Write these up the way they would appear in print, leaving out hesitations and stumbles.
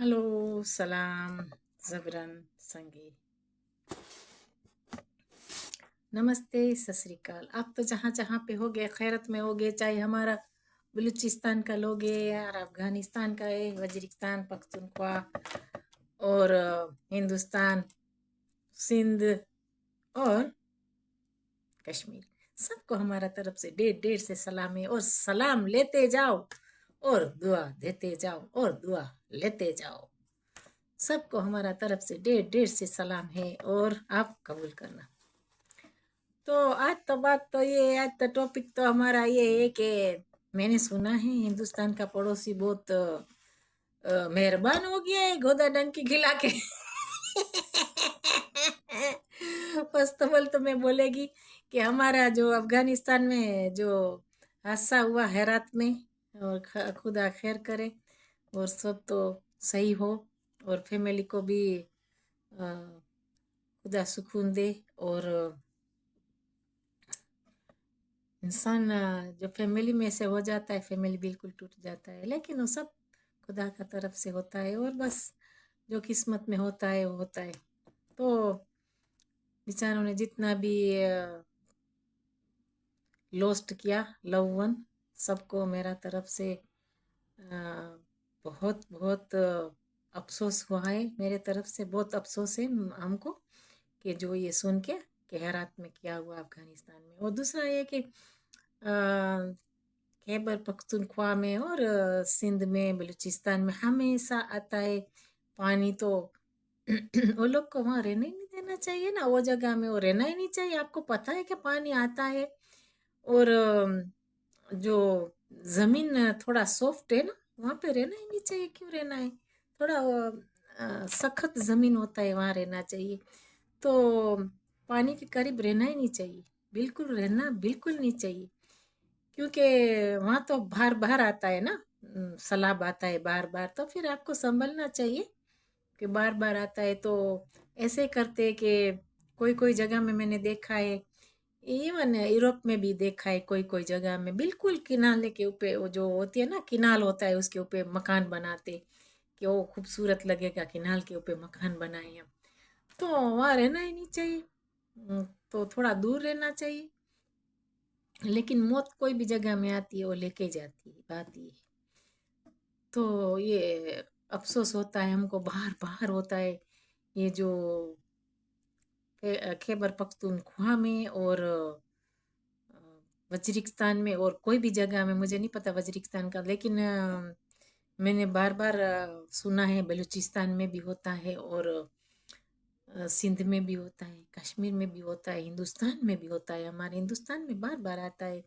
Hello, सलाम, ज़बरन, संगे, नमस्ते, सत श्री अकाल। आप तो जहाँ जहाँ पे होगे खैरत में होगे, चाहे हमारा बलूचिस्तान का लोग है यार, अफगानिस्तान का है, वजीरिस्तान, पख्तूनख्वा और हिंदुस्तान, सिंध और कश्मीर, सबको हमारा तरफ से ढेर ढेर से सलाम है। और सलाम लेते जाओ और दुआ देते जाओ और दुआ लेते जाओ। सबको हमारा तरफ से ढेर ढेर से सलाम है और आप कबूल करना। तो आज तो बात तो ये, आज तो टॉपिक तो हमारा ये है कि मैंने सुना है हिंदुस्तान का पड़ोसी बहुत मेहरबान हो गया है गोदा डंकी खिला के। फर्स्ट ऑफ ऑल तो मैं बोलेगी कि हमारा जो अफगानिस्तान में जो हादसा हुआ हेरात में, और खुदा खैर करे और सब तो सही हो और फैमिली को भी खुदा सुकून दे। और इंसान जो फैमिली में से हो जाता है, फैमिली बिल्कुल टूट जाता है, लेकिन वो सब खुदा का तरफ से होता है और बस जो किस्मत में होता है वो होता है। तो बेचारों ने जितना भी लॉस्ट किया लव वन, सबको मेरा तरफ से बहुत बहुत अफसोस हुआ है। मेरे तरफ से बहुत अफसोस है हमको कि जो ये सुन के कि हेरात में क्या हुआ अफगानिस्तान में। और दूसरा ये कि खैबर पख्तूनख्वा में और सिंध में, बलूचिस्तान में हमेशा आता है पानी। तो वो लोग को वहाँ रहने ही नहीं देना चाहिए ना, वो जगह में वो रहना ही नहीं चाहिए। आपको पता है कि पानी आता है और जो जमीन थोड़ा सॉफ्ट है ना, वहाँ पे रहना ही नहीं चाहिए। क्यों रहना है? थोड़ा सख्त जमीन होता है, वहाँ रहना चाहिए। तो पानी के करीब रहना ही नहीं चाहिए, बिल्कुल रहना बिल्कुल नहीं चाहिए, क्योंकि वहाँ तो बार बार आता है ना, सैलाब आता है बार बार। तो फिर आपको संभलना चाहिए कि बार बार आता है तो ऐसे करते कि कोई कोई जगह में मैंने देखा है, इवन यूरोप में भी देखा है, कोई कोई जगह में बिल्कुल किनारे के ऊपर वो जो होती है ना, किनाल होता है, उसके ऊपर मकान बनाते कि वो खूबसूरत लगेगा, किनाल के ऊपर मकान बनाए हम। तो वहाँ रहना ही नहीं चाहिए, तो थोड़ा दूर रहना चाहिए। लेकिन मौत कोई भी जगह में आती है वो लेके जाती है, बात ये। तो ये अफसोस होता है हमको, बार बार होता है ये जो खैबर पख्तूनख्वा में और वजीरिस्तान में और कोई भी जगह में, मुझे नहीं पता वजीरिस्तान का, लेकिन मैंने बार बार सुना है बलूचिस्तान में भी होता है और सिंध में भी होता है, कश्मीर में भी होता है, हिंदुस्तान में भी होता है। हमारे हिंदुस्तान में बार बार आता है,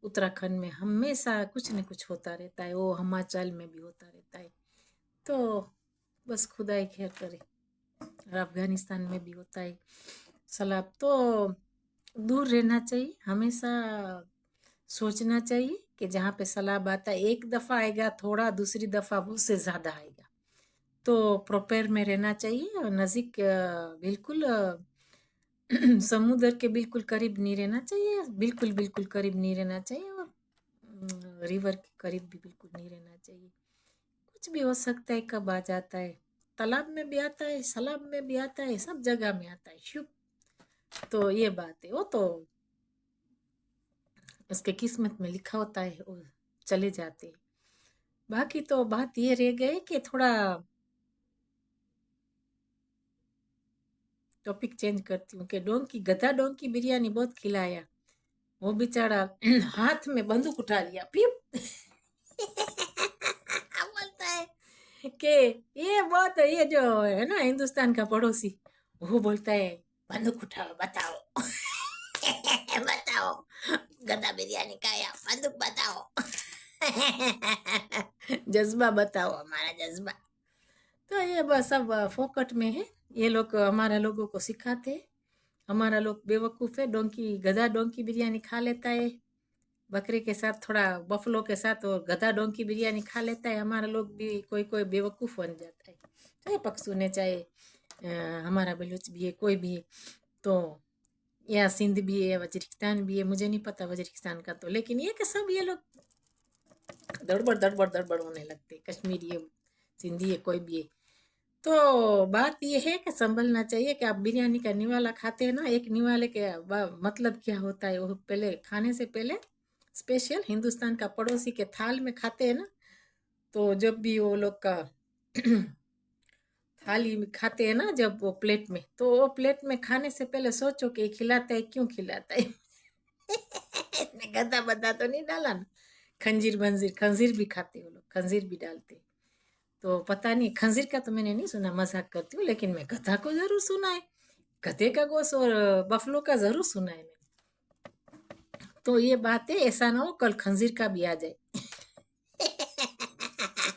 उत्तराखंड में हमेशा कुछ न कुछ होता रहता है, वो हिमाचल में भी होता रहता है। तो बस खुदा ही खैर करे। और अफगानिस्तान में भी होता है सलाब। तो दूर रहना चाहिए, हमेशा सोचना चाहिए कि जहाँ पे सलाब आता है, एक दफ़ा आएगा थोड़ा, दूसरी दफ़ा उससे ज़्यादा आएगा। तो प्रोपेयर में रहना चाहिए और नज़दीक बिल्कुल समुद्र के बिल्कुल करीब नहीं रहना चाहिए, बिल्कुल बिल्कुल करीब नहीं रहना चाहिए, और रिवर के करीब भी बिल्कुल नहीं रहना चाहिए। कुछ भी हो सकता है, कब आ जाता है, तालाब में भी आता है, सलाब में भी आता है, सब जगह में आता है शुभ। तो ये बात है, वो तो उसके किस्मत में लिखा होता है, वो चले जाते हैं। बाकी तो बात ये रह गई कि थोड़ा टॉपिक चेंज करती हूँ कि डोंकी, गधा डोंकी बिरयानी बहुत खिलाया, वो बेचारा हाथ में बंदूक उठा लिया, पिप। बोलता है कि ये बहुत, ये जो है ना हिंदुस्तान का पड़ोसी, वो बोलता है बंदूक उठाओ, बताओ। बताओ, गधा बिरयानी खाया, बंदूक बताओ। जज्बा बताओ, हमारा जज्बा। तो ये बस अब फोकट में है, ये लोग हमारा लोगों को सिखाते हैं। हमारा लोग बेवकूफ़ है, डोंकी गधा डोंकी बिरयानी खा लेता है बकरे के साथ, थोड़ा बफलो के साथ, और गधा डोंकी बिरयानी खा लेता है। हमारा लोग भी कोई कोई बेवकूफ़ बन जाता है, चाहे पख्तून है, चाहे हमारा बलूच भी है, कोई भी है। तो या सिंध भी है, वजीरिस्तान भी है, मुझे नहीं पता वजीरिस्तान का तो, लेकिन ये कि सब ये लोग दड़बड़ दड़बड़ दड़बड़ होने लगते, कश्मीरी है, सिंधी है, कोई भी है, तो बात ये है कि संभलना चाहिए कि आप बिरयानी का निवाला खाते हैं ना, एक निवाले के मतलब क्या होता है, वो पहले खाने से पहले स्पेशल हिंदुस्तान का पड़ोसी के थाल में खाते हैं ना, तो जब भी वो लोग का थाली में खाते हैं ना, जब वो प्लेट में, तो वो प्लेट में खाने से पहले सोचो कि ये खिलाता है क्यों खिलाता है। इसमें गदा बदा तो नहीं डाला ना। खंजीर बंजीर, खंजीर भी खाते वो लोग, खंजीर भी डालते। तो पता नहीं, खंजीर का तो मैंने नहीं सुना, मजाक करती हूँ, लेकिन मैं गधा को जरूर सुना है। गधे का गोश्त और बफलो का जरूर सुना है मैंने। तो ये बात है, ऐसा ना हो कल खंजीर का भी आ जाए।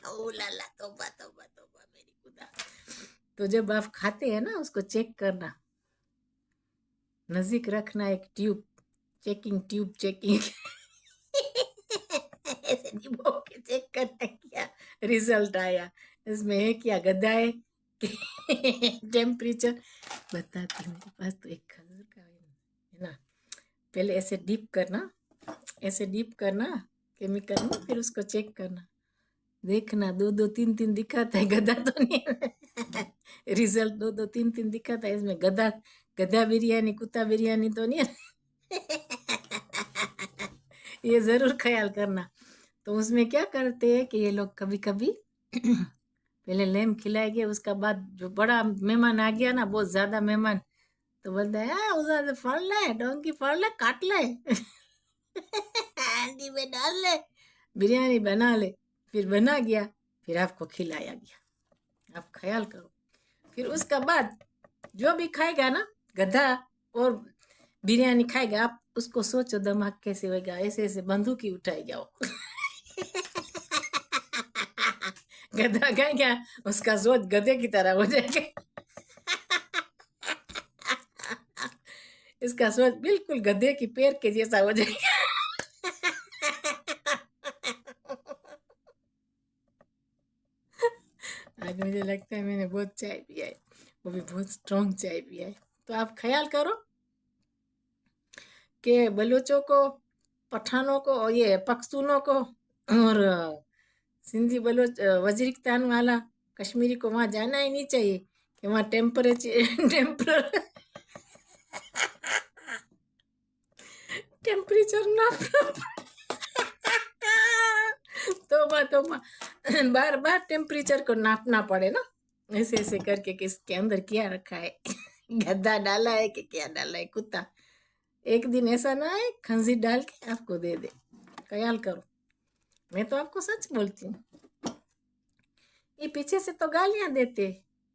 ओ लाला, तौबा तौबा तौबा मेरी खुदा। तो जब आप खाते हैं ना, उसको चेक करना, नजीक रखना एक ट्यूब, ट्यूब चेकिंग। ऐसे डिब्बों के चेक करना क्या रिजल्ट आया, इसमें है क्या, गद्दा है टेम्परेचर बताती हूँ। मेरे पास तो एक खजूर का है ना, पहले ऐसे डीप करना, ऐसे डीप करना केमिकल में, फिर उसको चेक करना, देखना दो दो तीन तीन दिखाता है, गधा तो नहीं है। रिजल्ट दो दो तीन तीन दिखाता है, इसमें गधा, गधा बिरयानी कुत्ता बिरयानी तो नहीं है। ये जरूर ख्याल करना। तो उसमें क्या करते हैं कि ये लोग कभी कभी पहले लेम खिलाएंगे, उसका बाद जो बड़ा मेहमान आ गया ना, बहुत ज्यादा मेहमान, तो बोलता है उधर फड़ ले, डोंकी फड़ ले, काट ले, हांडी में डाल ले, बिरयानी बना ले। फिर बना गया, फिर आपको खिलाया गया, आप ख्याल करो। फिर उसका बाद जो भी खाएगा ना, गधा और बिरयानी खाएगा, आप उसको सोचो दिमाग कैसे होगा, ऐसे ऐसे बंदूक ही उठाएगा वो। गधा खाएगा, उसका सोच गधे की तरह हो जाएगा। इसका सोच बिल्कुल गधे की पैर के जैसा हो जाएगा। आज मुझे लगता है मैंने बहुत चाय पिया है, वो भी बहुत स्ट्रॉन्ग चाय पिया है। तो आप ख्याल करो कि बलूचों को, पठानों को, और ये पख्तूनों को, और सिंधी बलोच वजीरिस्तान वाला कश्मीरी को वहां जाना ही नहीं चाहिए, कि वहां टेम्परेचर टेम्परेचर ना। तो बार बार टेम्परेचर को नापना पड़े ना, ऐसे ऐसे करके कि इसके अंदर क्या रखा है, गद्दा डाला है कि क्या डाला है, कुत्ता। एक दिन ऐसा ना है खंजीर डाल के आपको दे दे, ख्याल करो। मैं तो आपको सच बोलती हूँ, ये पीछे से तो गालियां देते,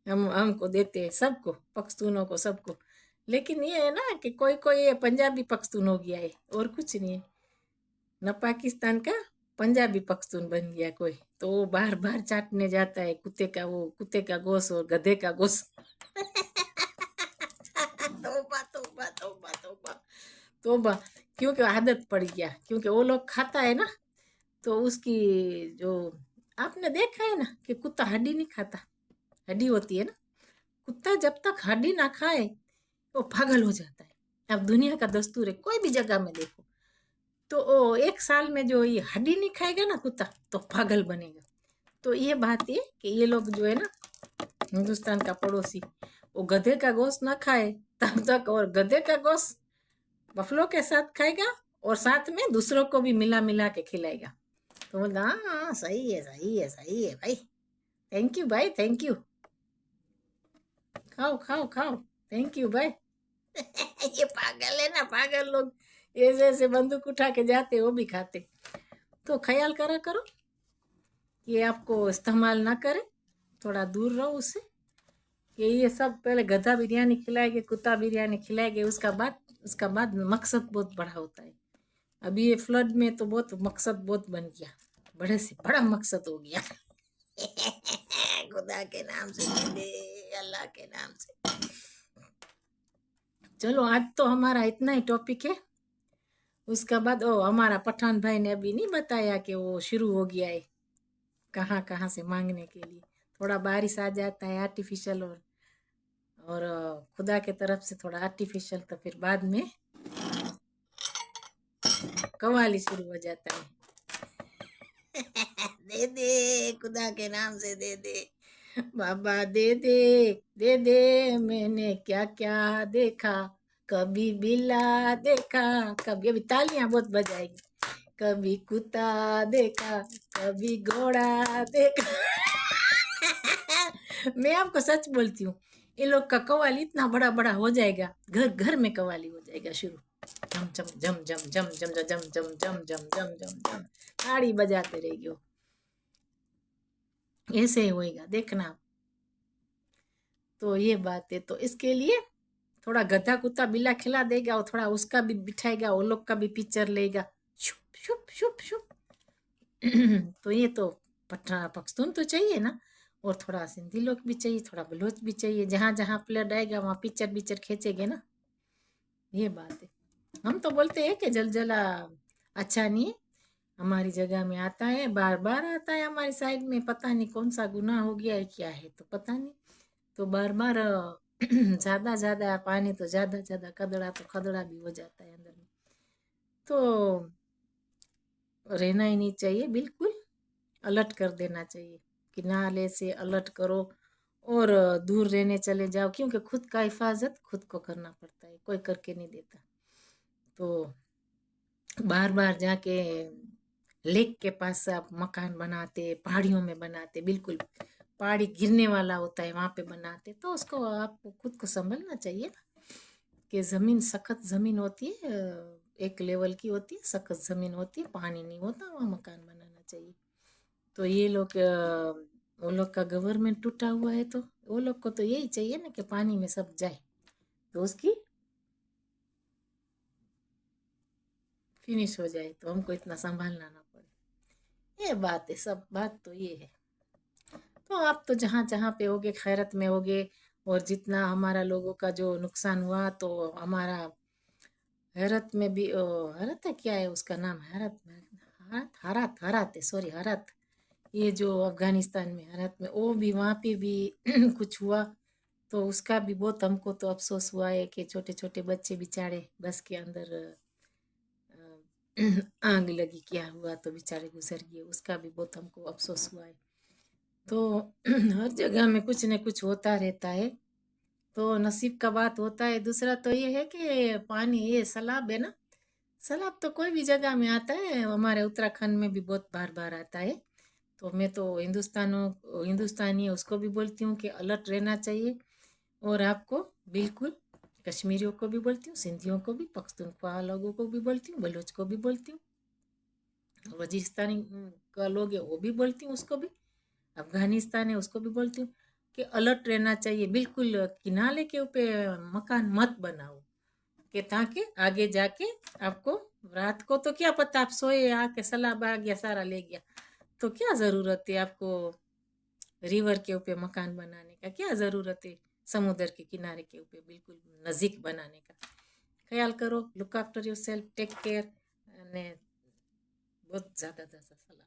हम हमको देते, सबको, पख्तूनों को, सबको। लेकिन ये है ना कि कोई कोई ये पंजाबी पख्तून हो गया है, और कुछ नहीं है। न पाकिस्तान का, पंजाबी पख्तून बन गया कोई, तो वो बार बार चाटने जाता है कुत्ते का, वो कुत्ते का गोश्त और गधे का गोश्त। तौबा तौबा तौबा तौबा तौबा। क्योंकि आदत पड़ गया, क्योंकि वो लोग खाता है ना, तो उसकी जो, आपने देखा है ना कि कुत्ता हड्डी नहीं खाता, हड्डी होती है ना, कुत्ता जब तक हड्डी ना खाए वो पागल हो जाता है। अब दुनिया का दस्तूर है, कोई भी जगह में देखो, तो वो एक साल में जो ये हड्डी नहीं खाएगा ना कुत्ता, तो पागल बनेगा। तो ये बात है कि ये लोग जो है ना, हिंदुस्तान का पड़ोसी, वो गधे का गोश्त ना खाए तब तक, और गधे का गोश्त बफलो के साथ खाएगा, और साथ में दूसरों को भी मिला मिला के खिलाएगा। तो बोलता हाँ हाँ, सही है सही है सही है भाई, थैंक यू भाई, थैंक यू, खाओ खाओ खाओ, थैंक यू भाई। ये पागल है ना, पागल लोग ऐसे ऐसे बंदूक उठा के जाते, वो भी खाते। तो ख्याल करा करो कि आपको इस्तेमाल ना करे, थोड़ा दूर रहो उससे। कि ये सब पहले गधा बिरयानी खिलाएंगे, कुत्ता बिरयानी खिलाएंगे, उसका बाद मकसद बहुत बड़ा होता है। अभी ये फ्लड में तो बहुत मकसद बहुत बन गया, बड़े से बड़ा मकसद हो गया। खुदा के नाम से दे दे, अल्लाह के नाम से। चलो आज तो हमारा इतना ही टॉपिक है। उसका बाद ओ हमारा पठान भाई ने अभी नहीं बताया कि वो शुरू हो गया है कहाँ कहाँ से मांगने के लिए। थोड़ा बारिश आ जाता है आर्टिफिशियल, और खुदा के तरफ से थोड़ा आर्टिफिशियल, तो फिर बाद में कव्वाली शुरू हो जाता है। दे दे, खुदा के नाम से दे दे। बाबा दे दे मैंने क्या क्या देखा, कभी बिल्ला देखा, कभी अभी तालियां बहुत बजाएगी, कभी कुत्ता देखा, कभी घोड़ा देखा। मैं आपको सच बोलती हूँ, ये लोग का कव्वाली इतना बड़ा बड़ा हो जाएगा, घर घर में कव्वाली हो जाएगा शुरू। जम जम जम जम जम जम जम जम जम जम जम जम जम जम, ताड़ी बजाते रहेगी वो, ऐसे ही होएगा देखना। तो ये बात है, तो इसके लिए थोड़ा गधा कुत्ता बिल्ला खिला देगा और थोड़ा उसका भी बिठाएगा, वो लोग का भी पिक्चर लेगा, शुप शुप शुप शुप। तो ये तो पख्तून तो चाहिए ना, और थोड़ा सिंधी लोग भी चाहिए, थोड़ा बलोच भी चाहिए, जहाँ जहाँ प्लेट आएगा वहाँ पिक्चर बिक्चर खींचेंगे ना, ये बात है। हम तो बोलते हैं कि जलजला अच्छा नहीं है, हमारी जगह में आता है, बार बार आता है हमारी साइड में, पता नहीं कौन सा गुनाह हो गया है, क्या है तो पता नहीं, तो बार बार ज्यादा ज्यादा पानी तो ज्यादा ज्यादा कदड़ा तो खदड़ा भी हो जाता है अंदर में, तो रहना ही नहीं चाहिए, बिल्कुल अलर्ट कर देना चाहिए कि नाले से अलर्ट करो, और दूर रहने चले जाओ, क्योंकि खुद का हिफाजत खुद को करना पड़ता है, कोई करके नहीं देता। तो बार बार जाके लेक के पास आप मकान बनाते, पहाड़ियों में बनाते, बिल्कुल पहाड़ी गिरने वाला होता है वहां पे बनाते, तो उसको आपको खुद को संभलना चाहिए ना, कि जमीन सख्त जमीन होती है, एक लेवल की होती है, सख्त जमीन होती है, पानी नहीं होता, वहाँ मकान बनाना चाहिए। तो ये लोग वो लोग का गवर्नमेंट टूटा हुआ है, तो वो लोग को तो यही चाहिए ना कि पानी में सब जाए, तो उसकी फिनिश हो जाए, तो हमको इतना संभालना ना पड़े, ये बात है, सब बात तो ये है। तो आप तो जहाँ जहाँ पे होगे खैरत में होगे, और जितना हमारा लोगों का जो नुकसान हुआ, तो हमारा हैरत में भी हैरत है, क्या है उसका नाम, हैरत में, हरात हरात हरात है, सॉरी हरात, ये जो अफगानिस्तान में हरात में, वो भी वहाँ पे भी कुछ हुआ, तो उसका भी बहुत हमको तो अफसोस हुआ है कि छोटे छोटे बच्चे बेचारे बस के अंदर आग लगी, क्या हुआ तो बेचारे गुजर गए, उसका भी बहुत हमको अफसोस हुआ है। तो हर जगह में कुछ न कुछ होता रहता है, तो नसीब का बात होता है। दूसरा तो ये है कि पानी, ये सैलाब है ना, सैलाब तो कोई भी जगह में आता है, हमारे उत्तराखंड में भी बहुत बार बार आता है। तो मैं तो हिंदुस्तानी है उसको भी बोलती हूँ कि अलर्ट रहना चाहिए, और आपको बिल्कुल कश्मीरियों को भी बोलती हूँ, सिंधियों को भी, पख्तूनख्वा लोगों को भी बोलती हूँ, बलोच को भी बोलती हूँ, वजिस्तानी का लोग है वो भी बोलती हूँ, उसको भी, अफगानिस्तान है उसको भी बोलती हूँ कि अलर्ट रहना चाहिए, बिल्कुल किनारे के ऊपर मकान मत बनाओ, कि ताकि आगे जाके आपको, रात को तो क्या पता आप सोए आके सैलाब आ गया सारा ले गया, तो क्या जरूरत है आपको रिवर के ऊपर मकान बनाने का, क्या जरूरत है समुद्र के किनारे के ऊपर बिल्कुल नजीक बनाने का। ख्याल करो, look after yourself, take care, बहुत ज्यादा ज्यादा सलाह।